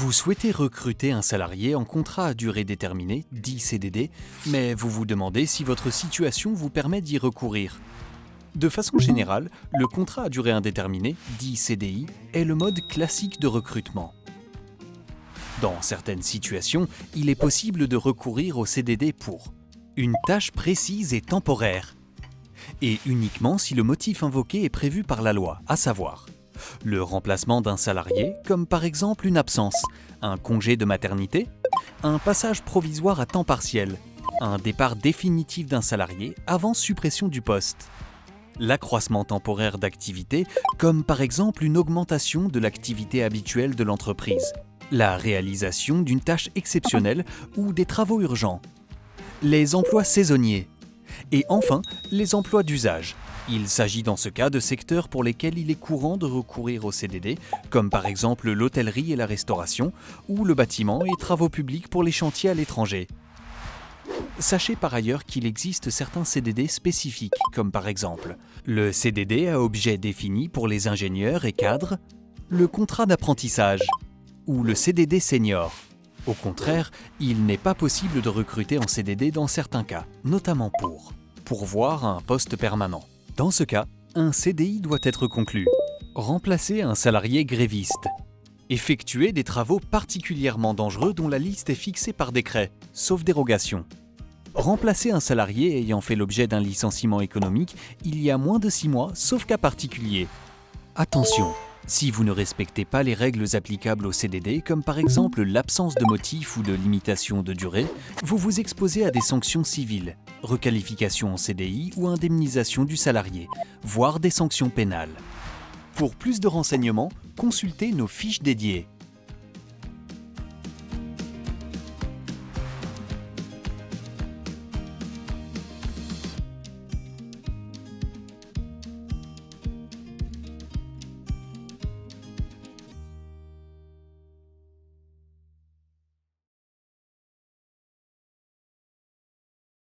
Vous souhaitez recruter un salarié en contrat à durée déterminée, dit CDD, mais vous vous demandez si votre situation vous permet d'y recourir. De façon générale, le contrat à durée indéterminée, dit CDI, est le mode classique de recrutement. Dans certaines situations, il est possible de recourir au CDD pour une tâche précise et temporaire, et uniquement si le motif invoqué est prévu par la loi, à savoir le remplacement d'un salarié, comme par exemple une absence, un congé de maternité, un passage provisoire à temps partiel, un départ définitif d'un salarié avant suppression du poste, l'accroissement temporaire d'activité, comme par exemple une augmentation de l'activité habituelle de l'entreprise, la réalisation d'une tâche exceptionnelle ou des travaux urgents, les emplois saisonniers, et enfin les emplois d'usage. Il s'agit dans ce cas de secteurs pour lesquels il est courant de recourir au CDD, comme par exemple l'hôtellerie et la restauration, ou le bâtiment et travaux publics pour les chantiers à l'étranger. Sachez par ailleurs qu'il existe certains CDD spécifiques, comme par exemple le CDD à objet défini pour les ingénieurs et cadres, le contrat d'apprentissage, ou le CDD senior. Au contraire, il n'est pas possible de recruter en CDD dans certains cas, notamment pour pourvoir un poste permanent. Dans ce cas, un CDI doit être conclu. Remplacer un salarié gréviste. Effectuer des travaux particulièrement dangereux dont la liste est fixée par décret, sauf dérogation. Remplacer un salarié ayant fait l'objet d'un licenciement économique il y a moins de 6 mois, sauf cas particulier. Attention, si vous ne respectez pas les règles applicables au CDD, comme par exemple l'absence de motif ou de limitation de durée, vous vous exposez à des sanctions civiles, requalification en CDI ou indemnisation du salarié, voire des sanctions pénales. Pour plus de renseignements, consultez nos fiches dédiées.